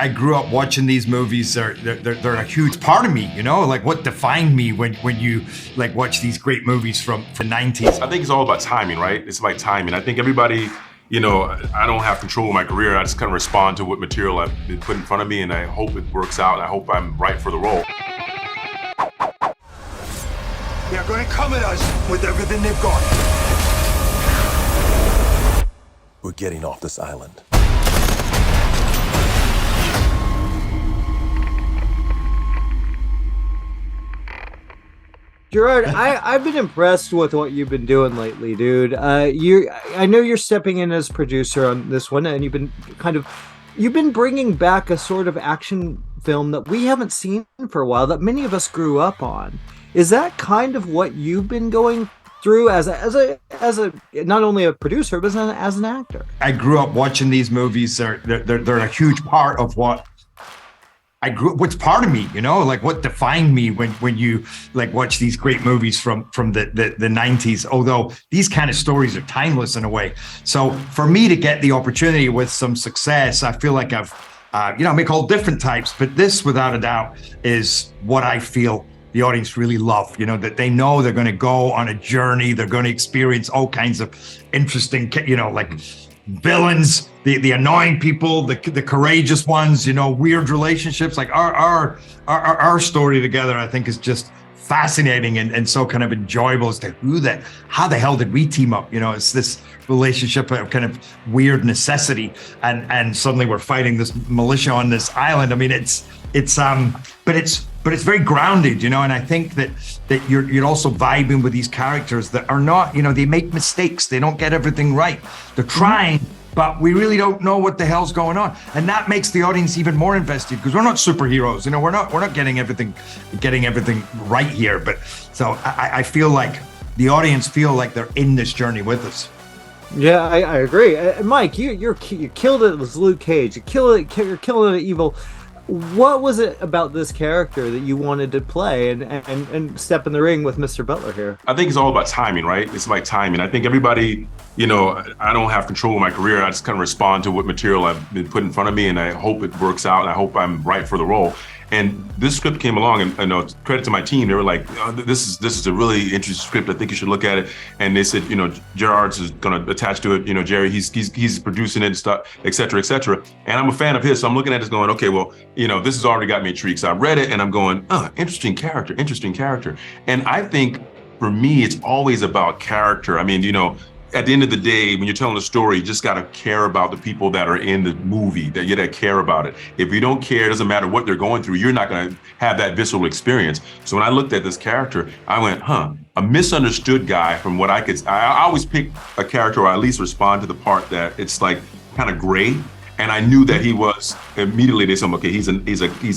I grew up watching these movies. They're a huge part of me, you know, like what defined me when you like watch these great movies from the 90s. I think it's all about timing, right? It's about timing. I think everybody, you know, I don't have control of my career. I just kind of respond to what material I've been put in front of me, and I hope it works out, and I hope I'm right for the role. They're going to come at us with everything they've got. We're getting off this island. Gerard, I've been impressed with what you've been doing lately, dude. I know you're stepping in as producer on this one, and you've been bringing back a sort of action film that we haven't seen for a while, that many of us grew up on. Is that kind of what you've been going through as a not only a producer but as an actor? I grew up watching these movies. They're a huge part of what what's part of me, you know, like what defined me when you like watch these great movies from the 90s, although these kind of stories are timeless in a way. So for me to get the opportunity with some success, I feel like I've, I make all different types, but this without a doubt is what I feel the audience really love, you know, that they know they're going to go on a journey. They're going to experience all kinds of interesting, you know, like villains, the annoying people, the courageous ones, you know, weird relationships. Like our story together, I think, is just fascinating and so kind of enjoyable as to how the hell did we team up? You know, it's this relationship of kind of weird necessity, and suddenly we're fighting this militia on this island. I mean, but it's very grounded, you know, and I think that you're also vibing with these characters that are not, you know, they make mistakes, they don't get everything right, they're trying, but we really don't know what the hell's going on, and that makes the audience even more invested because we're not superheroes, you know, we're not getting everything right here, but so I feel like the audience feel like they're in this journey with us. Yeah, I agree. Mike, you killed it as Luke Cage. You're killing it evil. What was it about this character that you wanted to play and step in the ring with Mr. Butler here? I think it's all about timing, right? It's like timing. I think everybody, you know, I don't have control of my career. I just kind of respond to what material I've been put in front of me, and I hope it works out, and I hope I'm right for the role. And this script came along, and you know, credit to my team. They were like, oh, "This is a really interesting script. I think you should look at it." And they said, you know, Gerard's is going to attach to it. You know, Jerry, he's producing it and stuff, et cetera, et cetera. And I'm a fan of his, so I'm looking at this going, okay, well, you know, this has already got me intrigued. So I read it, and I'm going, interesting character. And I think for me, it's always about character. I mean, you know, at the end of the day, when you're telling a story, you just got to care about the people that are in the movie, that you got to care about it. If you don't care, it doesn't matter what they're going through, you're not going to have that visceral experience. So when I looked at this character, I went, a misunderstood guy from what I could, I always pick a character, or at least respond to the part that it's like kind of gray. And I knew that he was, immediately they said, okay, he's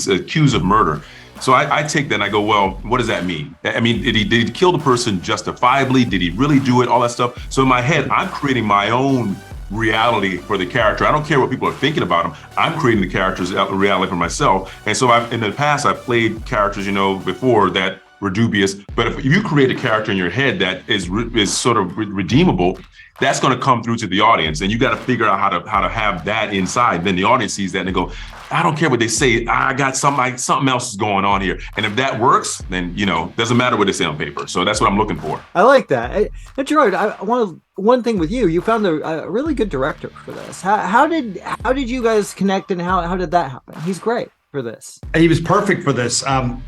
accused of murder. So I take that and I go, well, what does that mean? I mean, did he kill the person justifiably? Did he really do it? All that stuff. So in my head, I'm creating my own reality for the character. I don't care what people are thinking about him. I'm creating the character's reality for myself. And so in the past, I've played characters, you know, before that were dubious. But if you create a character in your head that is sort of redeemable, that's going to come through to the audience, and you got to figure out how to have that inside. Then the audience sees that and they go, I don't care what they say. I got something else is going on here. And if that works, then, you know, doesn't matter what they say on paper. So that's what I'm looking for. I like that. And Gerard, I want one thing with you. You found a really good director for this. How did you guys connect, and how did that happen? He's great for this. He was perfect for this. I'm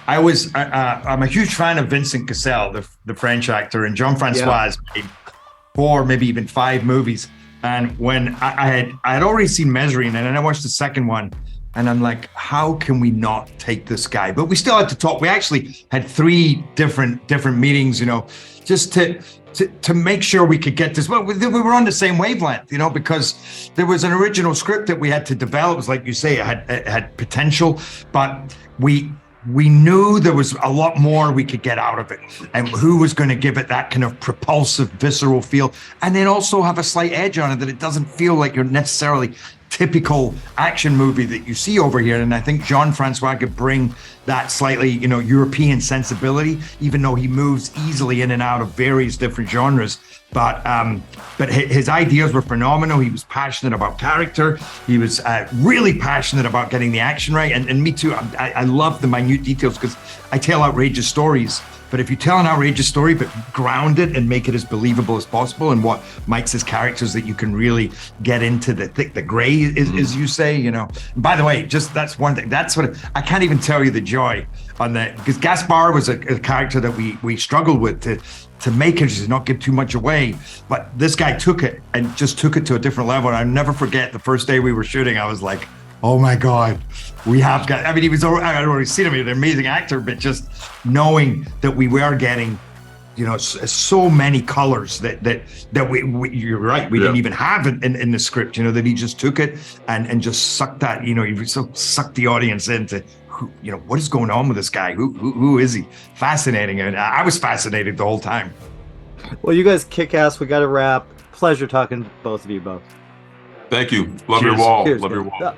a huge fan of Vincent Cassel, the French actor, and Jean-François has made 4, maybe even 5 movies. And when I had already seen Measuring, and then I watched the second one, and I'm like, how can we not take this guy? But we still had to talk. We actually had 3 different meetings, you know, just to make sure we could get this. Well, we were on the same wavelength, you know, because there was an original script that we had to develop. It was like you say, it had potential, but we knew there was a lot more we could get out of it, and who was going to give it that kind of propulsive, visceral feel, and then also have a slight edge on it, that it doesn't feel like you're necessarily typical action movie that you see over here. And I think Jean-François could bring that slightly, you know, European sensibility, even though he moves easily in and out of various different genres. but his ideas were phenomenal. He was passionate about character. He was really passionate about getting the action right. And me too. I love the minute details because I tell outrageous stories. But if you tell an outrageous story, but ground it and make it as believable as possible, and what makes his characters that you can really get into the thick, the gray, as you say, you know. And by the way, just that's one thing. That's what I can't even tell you the joy on that, because Gaspare was a character that we struggled with to make it, to not give too much away. But this guy took it and just took it to a different level. And I'll never forget the first day we were shooting. I was like, oh my God, we have got, I mean, I'd already seen him, he was an amazing actor, but just knowing that we were getting, you know, so many colors that we you're right, we didn't even have it in the script, you know, that he just took it and just sucked that, you know, he sucked the audience into, who, you know, what is going on with this guy? Who is he? Fascinating. And I was fascinated the whole time. Well, you guys kick ass. We got to wrap. Pleasure talking to both of you both. Thank you. Love Cheers. your wall. Cheers, Love your man. wall.